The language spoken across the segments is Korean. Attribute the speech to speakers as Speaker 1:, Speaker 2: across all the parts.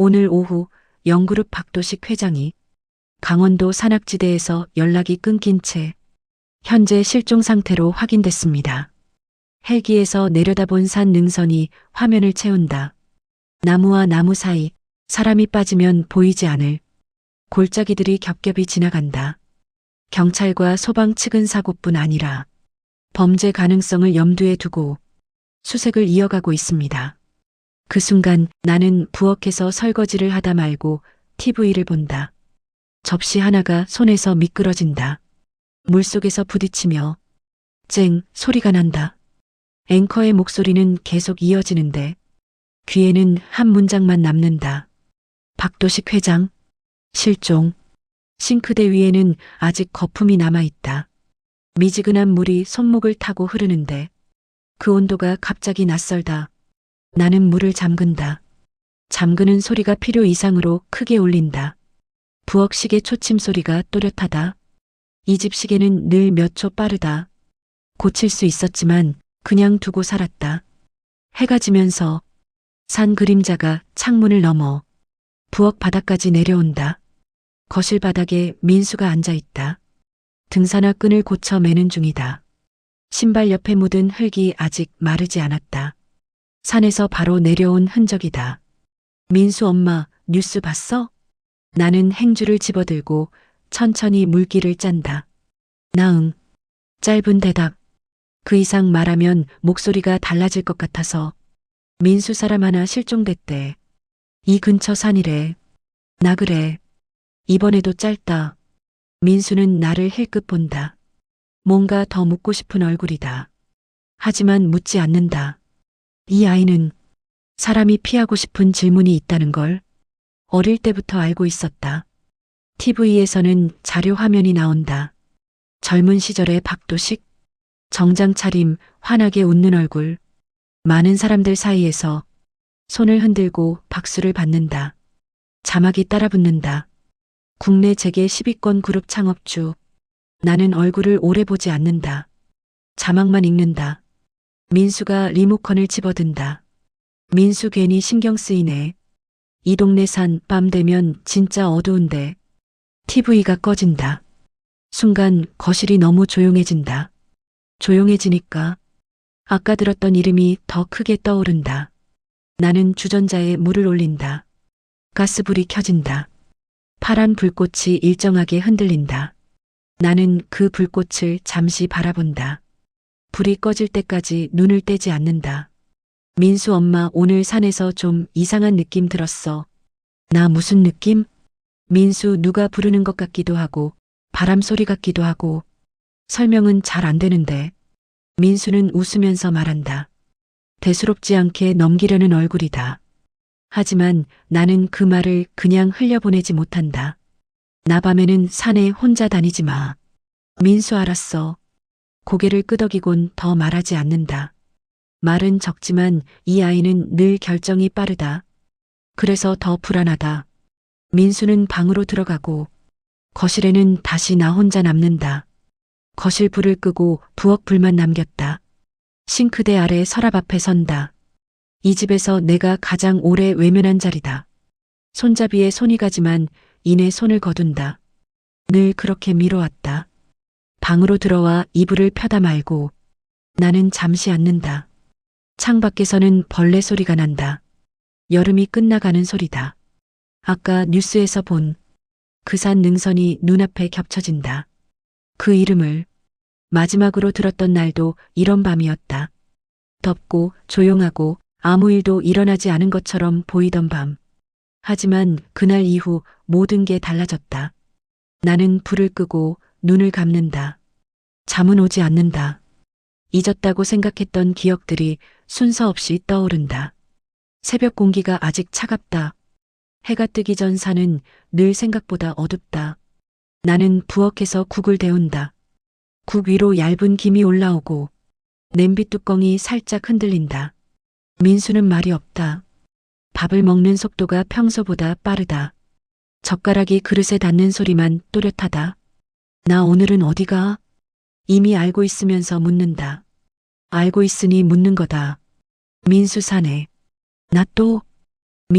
Speaker 1: 오늘 오후 영그룹 박도식 회장이 강원도 산악지대에서 연락이 끊긴 채 현재 실종 상태로 확인됐습니다. 헬기에서 내려다본 산 능선이 화면을 채운다. 나무와 나무 사이 사람이 빠지면 보이지 않을 골짜기들이 겹겹이 지나간다. 경찰과 소방 측은 사고뿐 아니라 범죄 가능성을 염두에 두고 수색을 이어가고 있습니다. 그 순간 나는 부엌에서 설거지를 하다 말고 TV를 본다. 접시 하나가 손에서 미끄러진다. 물속에서 부딪히며 쨍 소리가 난다. 앵커의 목소리는 계속 이어지는데 귀에는 한 문장만 남는다. 박도식 회장, 실종. 싱크대 위에는 아직 거품이 남아있다. 미지근한 물이 손목을 타고 흐르는데 그 온도가 갑자기 낯설다. 나는 물을 잠근다. 잠그는 소리가 필요 이상으로 크게 울린다. 부엌 시계 초침 소리가 또렷하다. 이 집 시계는 늘 몇 초 빠르다. 고칠 수 있었지만 그냥 두고 살았다. 해가 지면서 산 그림자가 창문을 넘어 부엌 바닥까지 내려온다. 거실 바닥에 민수가 앉아있다. 등산화 끈을 고쳐 매는 중이다. 신발 옆에 묻은 흙이 아직 마르지 않았다. 산에서 바로 내려온 흔적이다. 민수 엄마, 뉴스 봤어? 나는 행주를 집어들고 천천히 물기를 짠다. 나응. 짧은 대답. 그 이상 말하면 목소리가 달라질 것 같아서. 민수 사람 하나 실종됐대. 이 근처 산이래. 나 그래. 이번에도 짧다. 민수는 나를 힐끗 본다. 뭔가 더 묻고 싶은 얼굴이다. 하지만 묻지 않는다. 이 아이는 사람이 피하고 싶은 질문이 있다는 걸 어릴 때부터 알고 있었다. TV에서는 자료 화면이 나온다. 젊은 시절의 박도식, 정장 차림, 환하게 웃는 얼굴, 많은 사람들 사이에서 손을 흔들고 박수를 받는다. 자막이 따라붙는다. 국내 재계 10위권 그룹 창업주. 나는 얼굴을 오래 보지 않는다. 자막만 읽는다. 민수가 리모컨을 집어든다. 민수 괜히 신경 쓰이네. 이 동네 산 밤 되면 진짜 어두운데. TV가 꺼진다. 순간 거실이 너무 조용해진다. 조용해지니까 아까 들었던 이름이 더 크게 떠오른다. 나는 주전자에 물을 올린다. 가스불이 켜진다. 파란 불꽃이 일정하게 흔들린다. 나는 그 불꽃을 잠시 바라본다. 불이 꺼질 때까지 눈을 떼지 않는다. 민수 엄마 오늘 산에서 좀 이상한 느낌 들었어. 나 무슨 느낌? 민수 누가 부르는 것 같기도 하고 바람 소리 같기도 하고 설명은 잘 안 되는데 민수는 웃으면서 말한다. 대수롭지 않게 넘기려는 얼굴이다. 하지만 나는 그 말을 그냥 흘려보내지 못한다. 나 밤에는 산에 혼자 다니지 마. 민수 알았어. 고개를 끄덕이곤 더 말하지 않는다. 말은 적지만 이 아이는 늘 결정이 빠르다. 그래서 더 불안하다. 민수는 방으로 들어가고 거실에는 다시 나 혼자 남는다. 거실 불을 끄고 부엌 불만 남겼다. 싱크대 아래 서랍 앞에 선다. 이 집에서 내가 가장 오래 외면한 자리다. 손잡이에 손이 가지만 이내 손을 거둔다. 늘 그렇게 미뤄왔다. 방으로 들어와 이불을 펴다 말고 나는 잠시 앉는다. 창밖에서는 벌레 소리가 난다. 여름이 끝나가는 소리다. 아까 뉴스에서 본 그 산 능선이 눈앞에 겹쳐진다. 그 이름을 마지막으로 들었던 날도 이런 밤이었다. 덥고 조용하고 아무 일도 일어나지 않은 것처럼 보이던 밤. 하지만 그날 이후 모든 게 달라졌다. 나는 불을 끄고 눈을 감는다. 잠은 오지 않는다. 잊었다고 생각했던 기억들이 순서 없이 떠오른다. 새벽 공기가 아직 차갑다. 해가 뜨기 전 산은 늘 생각보다 어둡다. 나는 부엌에서 국을 데운다. 국 위로 얇은 김이 올라오고 냄비 뚜껑이 살짝 흔들린다. 민수는 말이 없다. 밥을 먹는 속도가 평소보다 빠르다. 젓가락이 그릇에 닿는 소리만 또렷하다. 나 오늘은 어디가? 이미 알고 있으면서 묻는다. 알고 있으니 묻는 거다. 민수 사네. 나 또?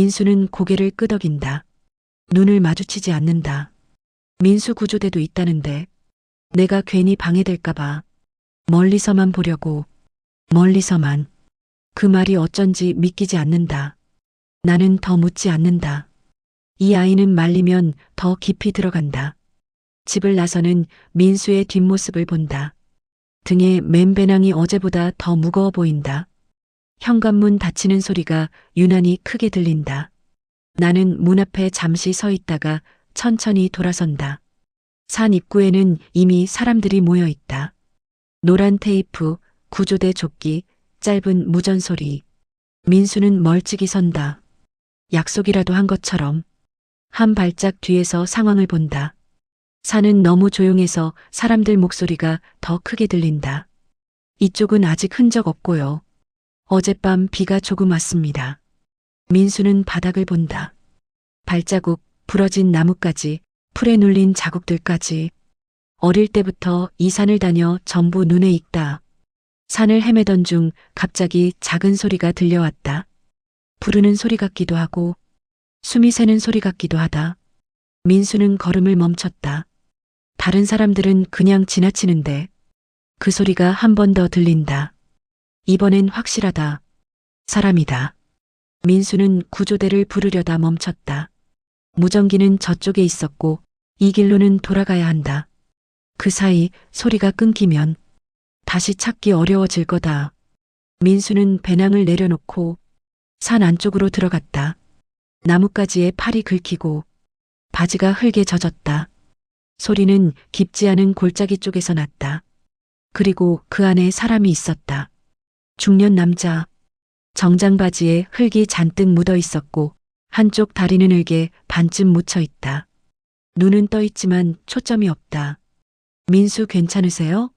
Speaker 1: 민수는 고개를 끄덕인다. 눈을 마주치지 않는다. 민수 구조대도 있다는데 내가 괜히 방해될까봐 멀리서만 보려고, 멀리서만. 그 말이 어쩐지 믿기지 않는다. 나는 더 묻지 않는다. 이 아이는 말리면 더 깊이 들어간다. 집을 나서는 민수의 뒷모습을 본다. 등에 맨 배낭이 어제보다 더 무거워 보인다. 현관문 닫히는 소리가 유난히 크게 들린다. 나는 문 앞에 잠시 서 있다가 천천히 돌아선다. 산 입구에는 이미 사람들이 모여 있다. 노란 테이프, 구조대 조끼, 짧은 무전 소리. 민수는 멀찍이 선다. 약속이라도 한 것처럼 한 발짝 뒤에서 상황을 본다. 산은 너무 조용해서 사람들 목소리가 더 크게 들린다. 이쪽은 아직 흔적 없고요. 어젯밤 비가 조금 왔습니다. 민수는 바닥을 본다. 발자국, 부러진 나뭇가지, 풀에 눌린 자국들까지. 어릴 때부터 이 산을 다녀 전부 눈에 익다. 산을 헤매던 중 갑자기 작은 소리가 들려왔다. 부르는 소리 같기도 하고 숨이 새는 소리 같기도 하다. 민수는 걸음을 멈췄다. 다른 사람들은 그냥 지나치는데 그 소리가 한 번 더 들린다. 이번엔 확실하다. 사람이다. 민수는 구조대를 부르려다 멈췄다. 무전기는 저쪽에 있었고 이 길로는 돌아가야 한다. 그 사이 소리가 끊기면 다시 찾기 어려워질 거다. 민수는 배낭을 내려놓고 산 안쪽으로 들어갔다. 나뭇가지에 팔이 긁히고 바지가 흙에 젖었다. 소리는 깊지 않은 골짜기 쪽에서 났다. 그리고 그 안에 사람이 있었다. 중년 남자. 정장 바지에 흙이 잔뜩 묻어 있었고 한쪽 다리는 흙에 반쯤 묻혀 있다. 눈은 떠 있지만 초점이 없다. 민수 괜찮으세요?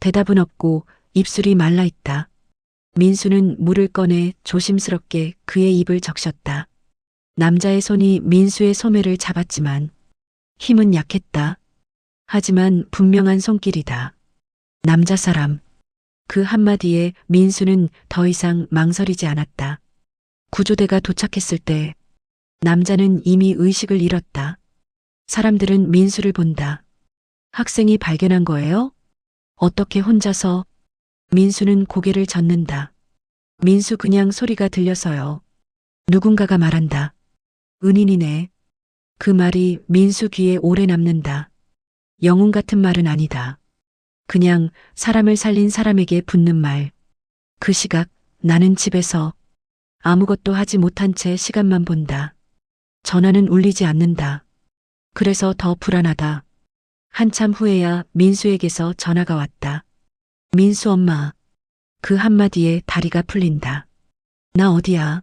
Speaker 1: 대답은 없고 입술이 말라 있다. 민수는 물을 꺼내 조심스럽게 그의 입을 적셨다. 남자의 손이 민수의 소매를 잡았지만 힘은 약했다. 하지만 분명한 손길이다. 남자 사람. 그 한마디에 민수는 더 이상 망설이지 않았다. 구조대가 도착했을 때 남자는 이미 의식을 잃었다. 사람들은 민수를 본다. 학생이 발견한 거예요? 어떻게 혼자서? 민수는 고개를 젓는다. 민수 그냥 소리가 들려서요. 누군가가 말한다. 은인이네. 그 말이 민수 귀에 오래 남는다. 영웅 같은 말은 아니다. 그냥 사람을 살린 사람에게 붙는 말. 그 시각 나는 집에서 아무것도 하지 못한 채 시간만 본다. 전화는 울리지 않는다. 그래서 더 불안하다. 한참 후에야 민수에게서 전화가 왔다. 민수 엄마. 그 한마디에 다리가 풀린다. 나 어디야?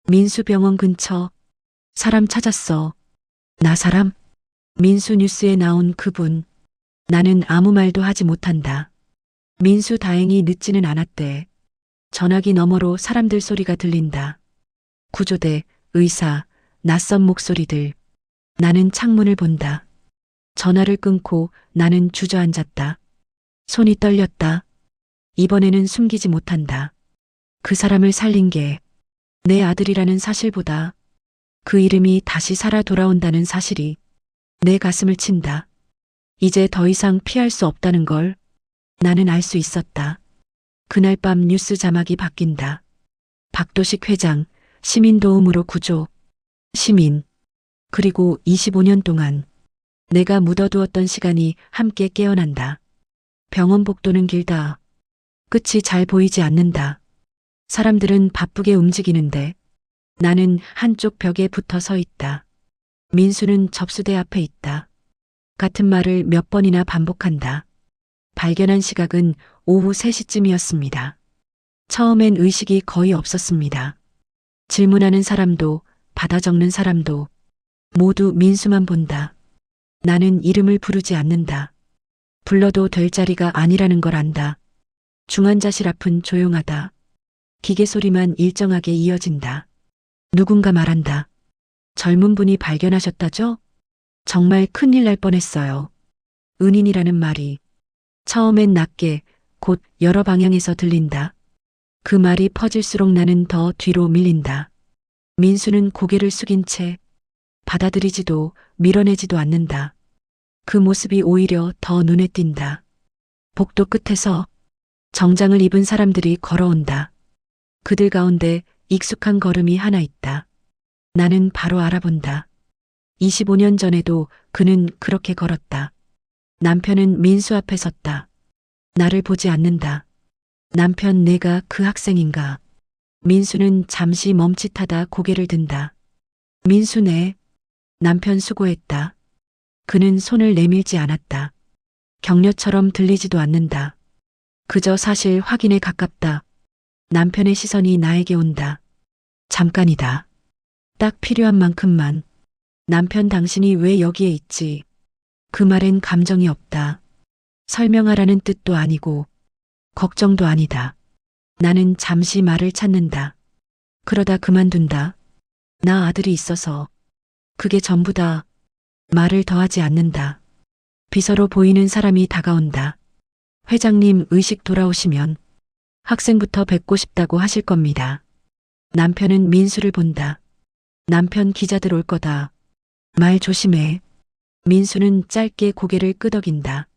Speaker 1: 민수 병원 근처. 사람 찾았어. 나 사람? 민수 뉴스에 나온 그분. 나는 아무 말도 하지 못한다. 민수 다행히 늦지는 않았대. 전화기 너머로 사람들 소리가 들린다. 구조대, 의사, 낯선 목소리들. 나는 창문을 본다. 전화를 끊고 나는 주저앉았다. 손이 떨렸다. 이번에는 숨기지 못한다. 그 사람을 살린 게 내 아들이라는 사실보다 그 이름이 다시 살아 돌아온다는 사실이 내 가슴을 친다. 이제 더 이상 피할 수 없다는 걸 나는 알 수 있었다. 그날 밤 뉴스 자막이 바뀐다. 박도식 회장, 시민 도움으로 구조. 시민. 그리고 25년 동안 내가 묻어두었던 시간이 함께 깨어난다. 병원 복도는 길다. 끝이 잘 보이지 않는다. 사람들은 바쁘게 움직이는데 나는 한쪽 벽에 붙어 서 있다. 민수는 접수대 앞에 있다. 같은 말을 몇 번이나 반복한다. 발견한 시각은 오후 3시쯤이었습니다. 처음엔 의식이 거의 없었습니다. 질문하는 사람도 받아 적는 사람도 모두 민수만 본다. 나는 이름을 부르지 않는다. 불러도 될 자리가 아니라는 걸 안다. 중환자실 앞은 조용하다. 기계 소리만 일정하게 이어진다. 누군가 말한다. 젊은 분이 발견하셨다죠? 정말 큰일 날 뻔했어요. 은인이라는 말이 처음엔 낮게 곧 여러 방향에서 들린다. 그 말이 퍼질수록 나는 더 뒤로 밀린다. 민수는 고개를 숙인 채 받아들이지도 밀어내지도 않는다. 그 모습이 오히려 더 눈에 띈다. 복도 끝에서 정장을 입은 사람들이 걸어온다. 그들 가운데 익숙한 걸음이 하나 있다. 나는 바로 알아본다. 25년 전에도 그는 그렇게 걸었다. 남편은 민수 앞에 섰다. 나를 보지 않는다. 남편, 내가 그 학생인가? 민수는 잠시 멈칫하다 고개를 든다. 민수네. 남편 수고했다. 그는 손을 내밀지 않았다. 격려처럼 들리지도 않는다. 그저 사실 확인에 가깝다. 남편의 시선이 나에게 온다. 잠깐이다. 딱 필요한 만큼만. 남편, 당신이 왜 여기에 있지? 그 말엔 감정이 없다. 설명하라는 뜻도 아니고 걱정도 아니다. 나는 잠시 말을 찾는다. 그러다 그만둔다. 나 아들이 있어서. 그게 전부다. 말을 더하지 않는다. 비서로 보이는 사람이 다가온다. 회장님, 의식 돌아오시면 학생부터 뵙고 싶다고 하실 겁니다. 남편은 민수를 본다. 남편, 기자들 올 거다. 말 조심해. 민수는 짧게 고개를 끄덕인다.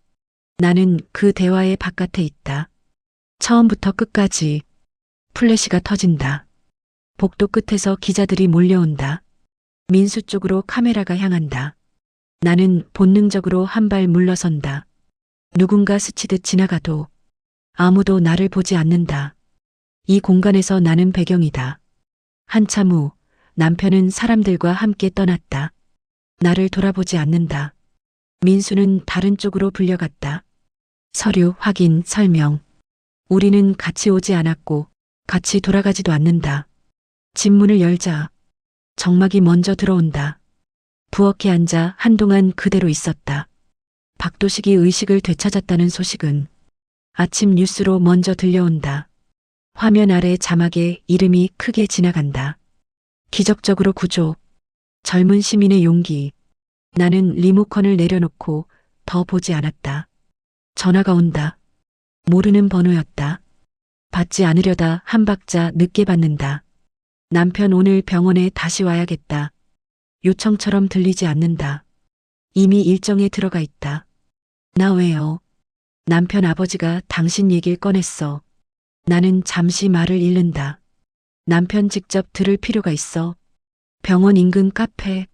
Speaker 1: 나는 그 대화의 바깥에 있다. 처음부터 끝까지 플래시가 터진다. 복도 끝에서 기자들이 몰려온다. 민수 쪽으로 카메라가 향한다. 나는 본능적으로 한 발 물러선다. 누군가 스치듯 지나가도 아무도 나를 보지 않는다. 이 공간에서 나는 배경이다. 한참 후 남편은 사람들과 함께 떠났다. 나를 돌아보지 않는다. 민수는 다른 쪽으로 불려갔다. 서류, 확인, 설명. 우리는 같이 오지 않았고 같이 돌아가지도 않는다. 집 문을 열자 정막이 먼저 들어온다. 부엌에 앉아 한동안 그대로 있었다. 박도식이 의식을 되찾았다는 소식은 아침 뉴스로 먼저 들려온다. 화면 아래 자막에 이름이 크게 지나간다. 기적적으로 구조. 젊은 시민의 용기. 나는 리모컨을 내려놓고 더 보지 않았다. 전화가 온다. 모르는 번호였다. 받지 않으려다 한 박자 늦게 받는다. 남편, 오늘 병원에 다시 와야겠다. 요청처럼 들리지 않는다. 이미 일정에 들어가 있다. 나 왜요? 남편, 아버지가 당신 얘기를 꺼냈어. 나는 잠시 말을 잃는다. 남편, 직접 들을 필요가 있어. 병원 인근 카페.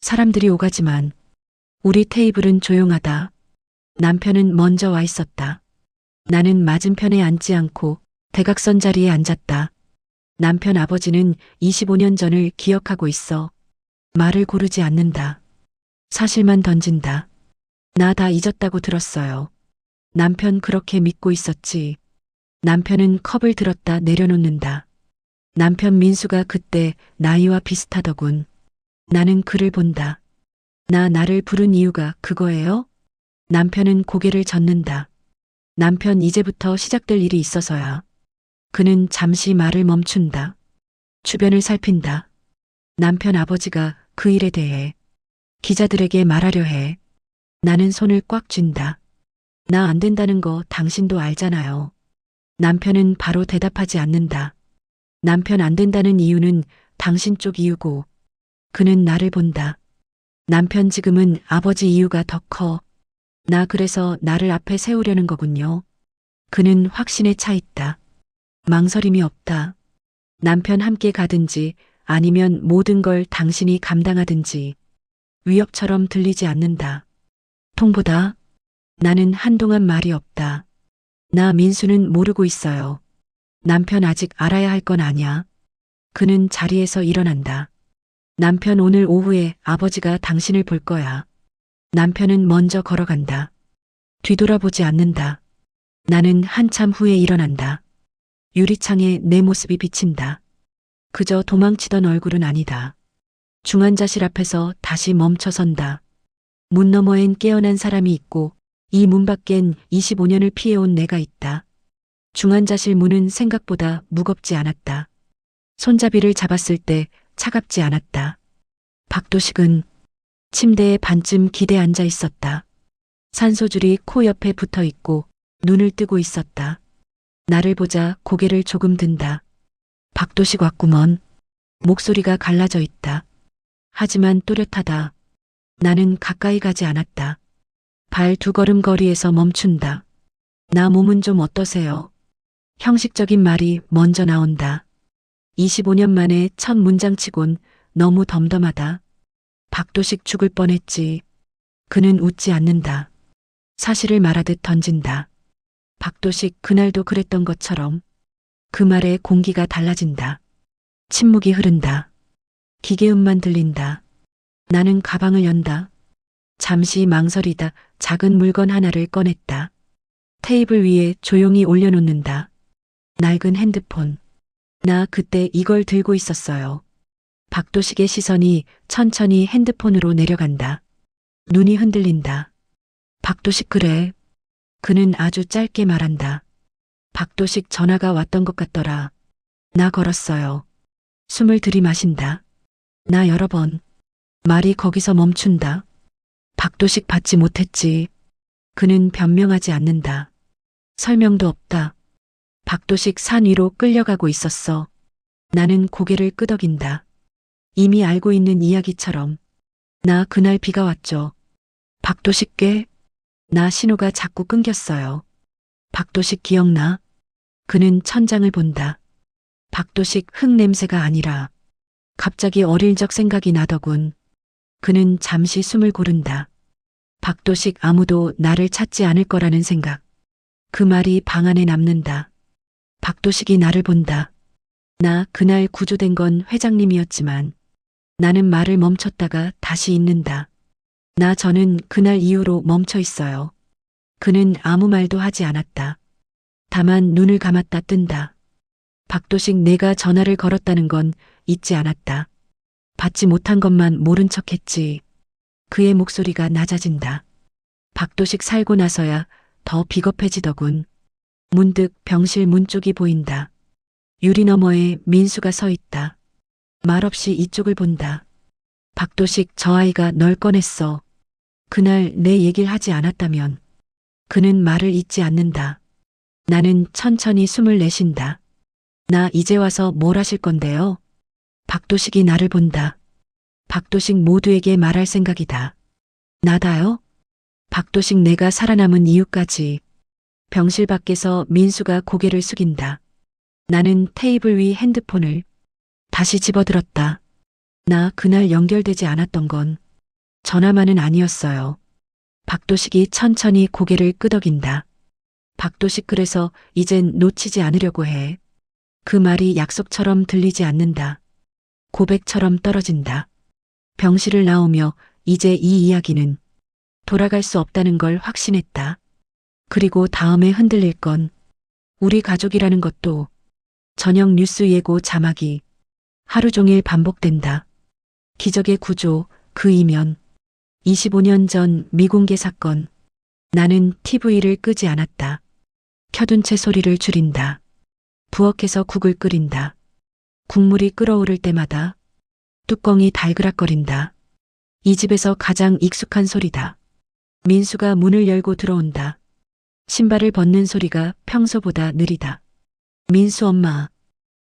Speaker 1: 사람들이 오가지만 우리 테이블은 조용하다. 남편은 먼저 와 있었다. 나는 맞은편에 앉지 않고 대각선 자리에 앉았다. 남편, 아버지는 25년 전을 기억하고 있어. 말을 고르지 않는다. 사실만 던진다. 나 다 잊었다고 들었어요. 남편, 그렇게 믿고 있었지. 남편은 컵을 들었다 내려놓는다. 남편, 민수가 그때 나이와 비슷하더군. 나는 그를 본다. 나를 부른 이유가 그거예요? 남편은 고개를 젓는다. 남편, 이제부터 시작될 일이 있어서야. 그는 잠시 말을 멈춘다. 주변을 살핀다. 남편, 아버지가 그 일에 대해 기자들에게 말하려 해. 나는 손을 꽉 쥔다. 나 안 된다는 거 당신도 알잖아요. 남편은 바로 대답하지 않는다. 남편, 안 된다는 이유는 당신 쪽 이유고. 그는 나를 본다. 남편, 지금은 아버지 이유가 더 커. 나 그래서 나를 앞에 세우려는 거군요. 그는 확신에 차 있다. 망설임이 없다. 남편, 함께 가든지 아니면 모든 걸 당신이 감당하든지. 위협처럼 들리지 않는다. 통보다. 나는 한동안 말이 없다. 나, 민수는 모르고 있어요. 남편, 아직 알아야 할 건 아냐. 그는 자리에서 일어난다. 남편, 오늘 오후에 아버지가 당신을 볼 거야. 남편은 먼저 걸어간다. 뒤돌아보지 않는다. 나는 한참 후에 일어난다. 유리창에 내 모습이 비친다. 그저 도망치던 얼굴은 아니다. 중환자실 앞에서 다시 멈춰선다. 문 너머엔 깨어난 사람이 있고 이 문 밖엔 25년을 피해온 내가 있다. 중환자실 문은 생각보다 무겁지 않았다. 손잡이를 잡았을 때 차갑지 않았다. 박도식은 침대에 반쯤 기대 앉아 있었다. 산소줄이 코 옆에 붙어 있고 눈을 뜨고 있었다. 나를 보자 고개를 조금 든다. 박도식 왔구먼. 목소리가 갈라져 있다. 하지만 또렷하다. 나는 가까이 가지 않았다. 발 2걸음 거리에서 멈춘다. 나 몸은 좀 어떠세요? 형식적인 말이 먼저 나온다. 25년 만에 첫 문장치곤 너무 덤덤하다. 박도식 죽을 뻔했지. 그는 웃지 않는다. 사실을 말하듯 던진다. 박도식 그날도 그랬던 것처럼. 그 말에 공기가 달라진다. 침묵이 흐른다. 기계음만 들린다. 나는 가방을 연다. 잠시 망설이다 작은 물건 하나를 꺼냈다. 테이블 위에 조용히 올려놓는다. 낡은 핸드폰. 나 그때 이걸 들고 있었어요. 박도식의 시선이 천천히 핸드폰으로 내려간다. 눈이 흔들린다. 박도식 그래. 그는 아주 짧게 말한다. 박도식 전화가 왔던 것 같더라. 나 걸었어요. 숨을 들이마신다. 나 여러 번. 말이 거기서 멈춘다. 박도식 받지 못했지. 그는 변명하지 않는다. 설명도 없다. 박도식 산 위로 끌려가고 있었어. 나는 고개를 끄덕인다. 이미 알고 있는 이야기처럼. 나 그날 비가 왔죠. 박도식께. 나 신호가 자꾸 끊겼어요. 박도식 기억나? 그는 천장을 본다. 박도식 흙 냄새가 아니라 갑자기 어릴 적 생각이 나더군. 그는 잠시 숨을 고른다. 박도식 아무도 나를 찾지 않을 거라는 생각. 그 말이 방 안에 남는다. 박도식이 나를 본다. 나 그날 구조된 건 회장님이었지만 나는 말을 멈췄다가 다시 잇는다. 저는 그날 이후로 멈춰 있어요. 그는 아무 말도 하지 않았다. 다만 눈을 감았다 뜬다. 박도식 내가 전화를 걸었다는 건 잊지 않았다. 받지 못한 것만 모른 척했지. 그의 목소리가 낮아진다. 박도식 살고 나서야 더 비겁해지더군. 문득 병실 문 쪽이 보인다. 유리 너머에 민수가 서 있다. 말없이 이쪽을 본다. 박도식 저 아이가 널 꺼냈어. 그날 내 얘기를 하지 않았다면. 그는 말을 잇지 않는다. 나는 천천히 숨을 내쉰다. 나 이제 와서 뭘 하실 건데요? 박도식이 나를 본다. 박도식 모두에게 말할 생각이다. 나다요? 박도식 내가 살아남은 이유까지. 병실 밖에서 민수가 고개를 숙인다. 나는 테이블 위 핸드폰을 다시 집어들었다. 나 그날 연결되지 않았던 건 전화만은 아니었어요. 박도식이 천천히 고개를 끄덕인다. 박도식 그래서 이젠 놓치지 않으려고 해. 그 말이 약속처럼 들리지 않는다. 고백처럼 떨어진다. 병실을 나오며 이제 이 이야기는 돌아갈 수 없다는 걸 확신했다. 그리고 다음에 흔들릴 건 우리 가족이라는 것도. 저녁 뉴스 예고 자막이 하루 종일 반복된다. 기적의 구조, 그 이면. 25년 전 미공개 사건. 나는 TV를 끄지 않았다. 켜둔 채 소리를 줄인다. 부엌에서 국을 끓인다. 국물이 끓어오를 때마다 뚜껑이 달그락거린다. 이 집에서 가장 익숙한 소리다. 민수가 문을 열고 들어온다. 신발을 벗는 소리가 평소보다 느리다. 민수 엄마.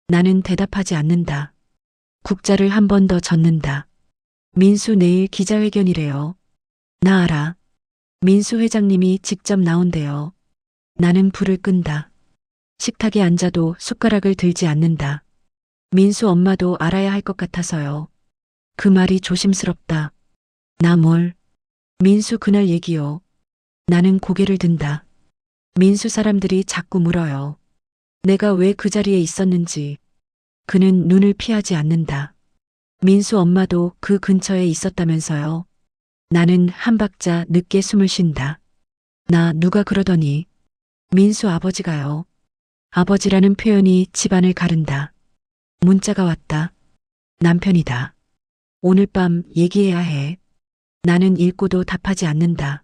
Speaker 1: 나는 대답하지 않는다. 국자를 한 번 더 젓는다. 민수 내일 기자회견이래요. 나 알아. 민수 회장님이 직접 나온대요. 나는 불을 끈다. 식탁에 앉아도 숟가락을 들지 않는다. 민수 엄마도 알아야 할 것 같아서요. 그 말이 조심스럽다. 나 뭘? 민수 그날 얘기요. 나는 고개를 든다. 민수 사람들이 자꾸 물어요. 내가 왜 그 자리에 있었는지. 그는 눈을 피하지 않는다. 민수 엄마도 그 근처에 있었다면서요. 나는 한 박자 늦게 숨을 쉰다. 나 누가 그러더니. 민수 아버지가요. 아버지라는 표현이 집안을 가른다. 문자가 왔다. 남편이다. 오늘 밤 얘기해야 해. 나는 읽고도 답하지 않는다.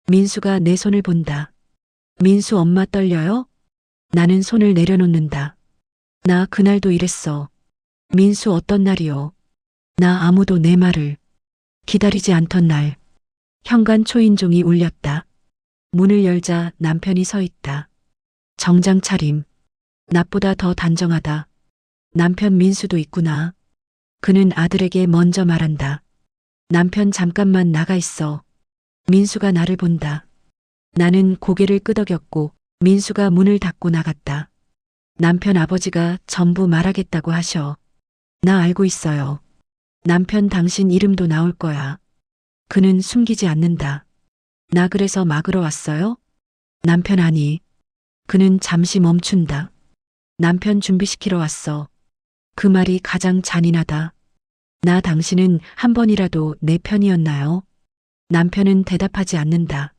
Speaker 1: 민수가 내 손을 본다. 민수 엄마 떨려요? 나는 손을 내려놓는다. 나 그날도 이랬어. 민수 어떤 날이요? 나 아무도 내 말을 기다리지 않던 날. 현관 초인종이 울렸다. 문을 열자 남편이 서 있다. 정장 차림. 낮보다 더 단정하다. 남편 민수도 있구나. 그는 아들에게 먼저 말한다. 남편 잠깐만 나가 있어. 민수가 나를 본다. 나는 고개를 끄덕였고 민수가 문을 닫고 나갔다. 남편 아버지가 전부 말하겠다고 하셔. 나 알고 있어요. 남편 당신 이름도 나올 거야. 그는 숨기지 않는다. 나 그래서 막으러 왔어요? 남편 아니. 그는 잠시 멈춘다. 남편 준비시키러 왔어. 그 말이 가장 잔인하다. 나 당신은 한 번이라도 내 편이었나요? 남편은 대답하지 않는다.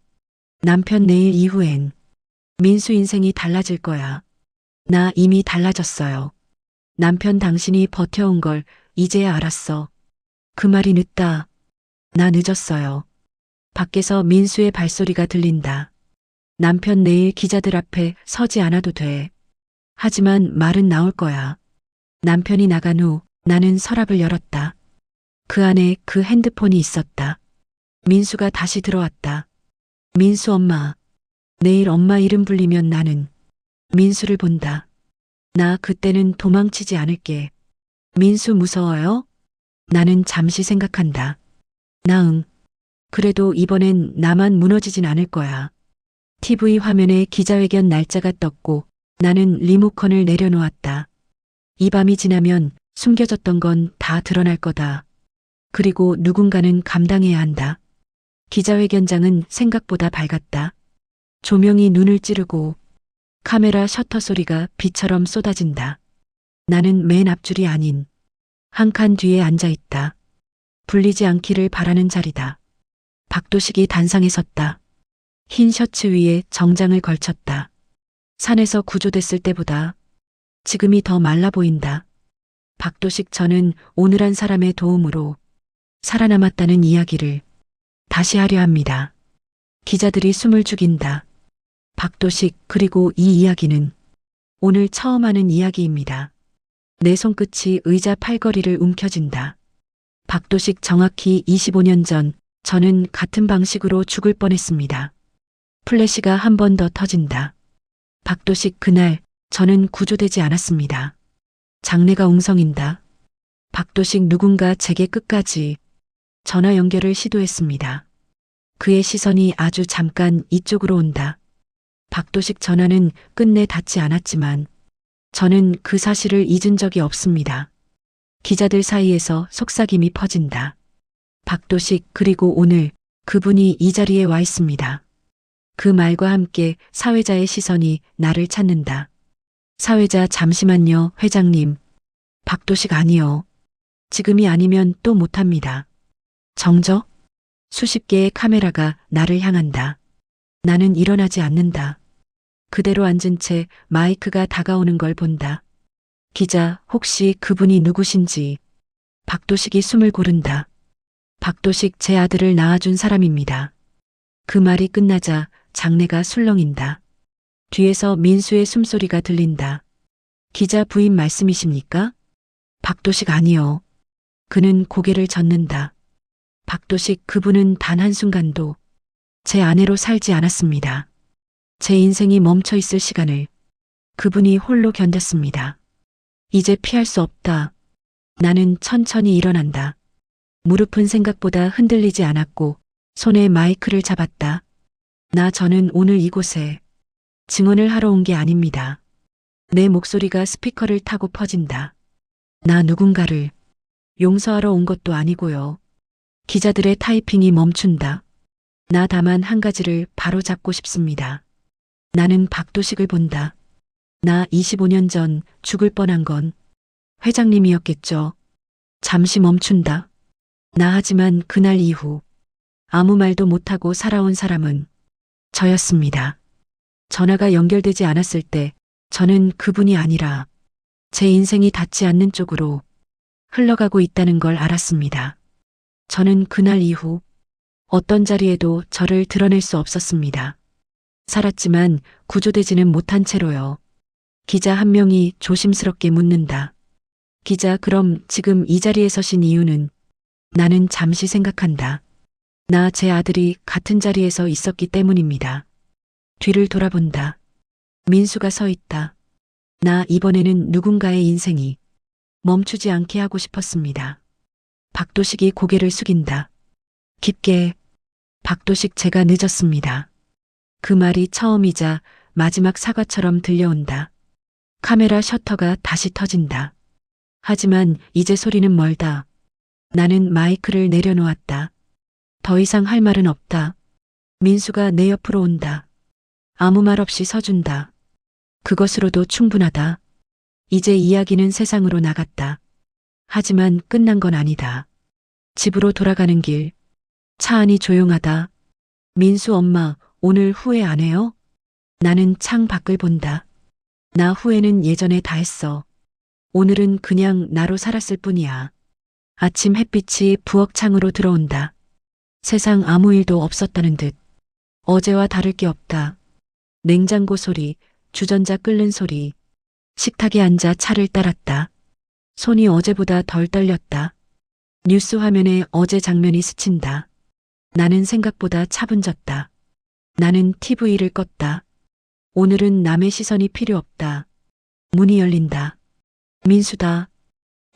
Speaker 1: 남편 내일 이후엔 민수 인생이 달라질 거야. 나 이미 달라졌어요. 남편 당신이 버텨온 걸 이제야 알았어. 그 말이 늦다. 나 늦었어요. 밖에서 민수의 발소리가 들린다. 남편 내일 기자들 앞에 서지 않아도 돼. 하지만 말은 나올 거야. 남편이 나간 후 나는 서랍을 열었다. 그 안에 그 핸드폰이 있었다. 민수가 다시 들어왔다. 민수 엄마. 내일 엄마 이름 불리면 나는 민수를 본다. 나 그때는 도망치지 않을게. 민수 무서워요? 나는 잠시 생각한다. 나 그래도 이번엔 나만 무너지진 않을 거야. TV 화면에 기자회견 날짜가 떴고 나는 리모컨을 내려놓았다. 이 밤이 지나면 숨겨졌던 건 다 드러날 거다. 그리고 누군가는 감당해야 한다. 기자회견장은 생각보다 밝았다. 조명이 눈을 찌르고 카메라 셔터 소리가 비처럼 쏟아진다. 나는 맨 앞줄이 아닌 한 칸 뒤에 앉아 있다. 불리지 않기를 바라는 자리다. 박도식이 단상에 섰다. 흰 셔츠 위에 정장을 걸쳤다. 산에서 구조됐을 때보다 지금이 더 말라 보인다. 박도식 저는 오늘 한 사람의 도움으로 살아남았다는 이야기를 다시 하려 합니다. 기자들이 숨을 죽인다. 박도식 그리고 이 이야기는 오늘 처음 하는 이야기입니다. 내 손끝이 의자 팔걸이를 움켜쥔다. 박도식 정확히 25년 전 저는 같은 방식으로 죽을 뻔했습니다. 플래시가 한 번 더 터진다. 박도식 그날 저는 구조되지 않았습니다. 장내가 웅성인다. 박도식 누군가 제게 끝까지 전화 연결을 시도했습니다. 그의 시선이 아주 잠깐 이쪽으로 온다. 박도식 전화는 끝내 닿지 않았지만 저는 그 사실을 잊은 적이 없습니다. 기자들 사이에서 속삭임이 퍼진다. 박도식 그리고 오늘 그분이 이 자리에 와 있습니다. 그 말과 함께 사회자의 시선이 나를 찾는다. 사회자 잠시만요, 회장님. 박도식 아니요. 지금이 아니면 또 못합니다. 정적? 수십 개의 카메라가 나를 향한다. 나는 일어나지 않는다. 그대로 앉은 채 마이크가 다가오는 걸 본다. 기자, 혹시 그분이 누구신지. 박도식이 숨을 고른다. 박도식 제 아들을 낳아준 사람입니다. 그 말이 끝나자 장내가 술렁인다. 뒤에서 민수의 숨소리가 들린다. 기자 부인 말씀이십니까? 박도식 아니요. 그는 고개를 젓는다. 박도식 그분은 단 한순간도 제 아내로 살지 않았습니다. 제 인생이 멈춰 있을 시간을 그분이 홀로 견뎠습니다. 이제 피할 수 없다. 나는 천천히 일어난다. 무릎은 생각보다 흔들리지 않았고 손에 마이크를 잡았다. 저는 오늘 이곳에 증언을 하러 온 게 아닙니다. 내 목소리가 스피커를 타고 퍼진다. 나 누군가를 용서하러 온 것도 아니고요. 기자들의 타이핑이 멈춘다. 나 다만 한 가지를 바로 잡고 싶습니다. 나는 박도식을 본다. 나 25년 전 죽을 뻔한 건 회장님이었겠죠. 잠시 멈춘다. 하지만 그날 이후 아무 말도 못하고 살아온 사람은 저였습니다. 전화가 연결되지 않았을 때 저는 그분이 아니라 제 인생이 닿지 않는 쪽으로 흘러가고 있다는 걸 알았습니다. 저는 그날 이후 어떤 자리에도 저를 드러낼 수 없었습니다. 살았지만 구조되지는 못한 채로요. 기자 한 명이 조심스럽게 묻는다. 기자, 그럼 지금 이 자리에 서신 이유는? 나는 잠시 생각한다. 제 아들이 같은 자리에서 있었기 때문입니다. 뒤를 돌아본다. 민수가 서 있다. 이번에는 누군가의 인생이 멈추지 않게 하고 싶었습니다. 박도식이 고개를 숙인다. 깊게. 박도식, 제가 늦었습니다. 그 말이 처음이자 마지막 사과처럼 들려온다. 카메라 셔터가 다시 터진다. 하지만 이제 소리는 멀다. 나는 마이크를 내려놓았다. 더 이상 할 말은 없다. 민수가 내 옆으로 온다. 아무 말 없이 서준다. 그것으로도 충분하다. 이제 이야기는 세상으로 나갔다. 하지만 끝난 건 아니다. 집으로 돌아가는 길. 차 안이 조용하다. 민수 엄마, 오늘 후회 안 해요? 나는 창 밖을 본다. 나 후회는 예전에 다 했어. 오늘은 그냥 나로 살았을 뿐이야. 아침 햇빛이 부엌 창으로 들어온다. 세상 아무 일도 없었다는 듯. 어제와 다를 게 없다. 냉장고 소리, 주전자 끓는 소리. 식탁에 앉아 차를 따랐다. 손이 어제보다 덜 떨렸다. 뉴스 화면에 어제 장면이 스친다. 나는 생각보다 차분해졌다. 나는 TV를 껐다. 오늘은 남의 시선이 필요 없다. 문이 열린다. 민수다.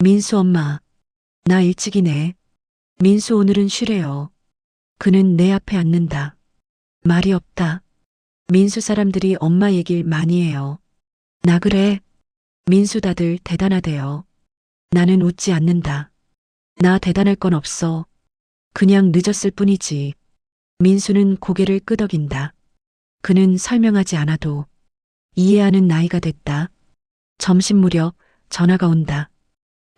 Speaker 1: 민수 엄마. 나 일찍이네. 민수, 오늘은 쉬래요. 그는 내 앞에 앉는다. 말이 없다. 민수 사람들이 엄마 얘길 많이 해요. 나 그래. 민수 다들 대단하대요. 나는 웃지 않는다. 나 대단할 건 없어. 그냥 늦었을 뿐이지. 민수는 고개를 끄덕인다. 그는 설명하지 않아도 이해하는 나이가 됐다. 점심 무렵 전화가 온다.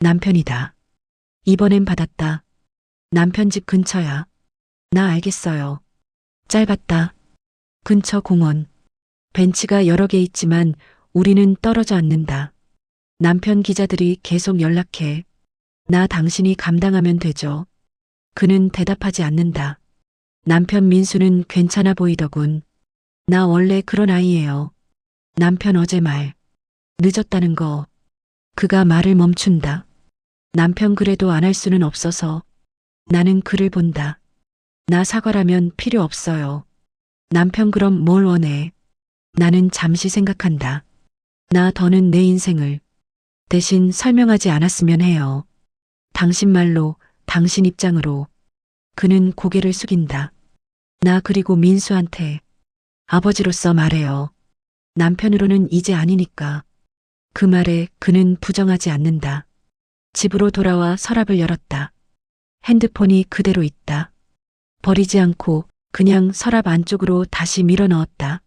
Speaker 1: 남편이다. 이번엔 받았다. 남편 집 근처야. 나 알겠어요. 짧았다. 근처 공원. 벤치가 여러 개 있지만 우리는 떨어져 앉는다. 남편 기자들이 계속 연락해. 나 당신이 감당하면 되죠. 그는 대답하지 않는다. 남편 민수는 괜찮아 보이더군. 나 원래 그런 아이예요. 남편 어제 말. 늦었다는 거. 그가 말을 멈춘다. 남편 그래도 안 할 수는 없어서. 나는 그를 본다. 나 사과라면 필요 없어요. 남편 그럼 뭘 원해? 나는 잠시 생각한다. 나 더는 내 인생을 대신 설명하지 않았으면 해요. 당신 말로, 당신 입장으로. 그는 고개를 숙인다. 나 그리고 민수한테 아버지로서 말해요. 남편으로는 이제 아니니까. 그 말에 그는 부정하지 않는다. 집으로 돌아와 서랍을 열었다. 핸드폰이 그대로 있다. 버리지 않고 그냥 서랍 안쪽으로 다시 밀어 넣었다.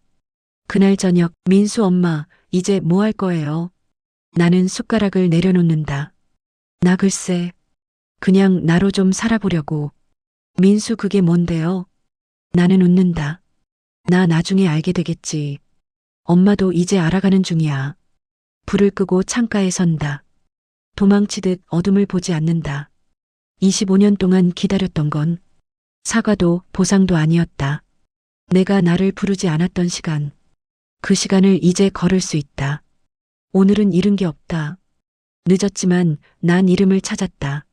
Speaker 1: 그날 저녁, 민수 엄마, 이제 뭐 할 거예요? 나는 숟가락을 내려놓는다. 나 글쎄, 그냥 나로 좀 살아보려고. 민수, 그게 뭔데요? 나는 웃는다. 나 나중에 알게 되겠지. 엄마도 이제 알아가는 중이야. 불을 끄고 창가에 선다. 도망치듯 어둠을 보지 않는다. 25년 동안 기다렸던 건 사과도 보상도 아니었다. 내가 나를 부르지 않았던 시간. 그 시간을 이제 걸을 수 있다. 오늘은 잃은 게 없다. 늦었지만 난 이름을 찾았다.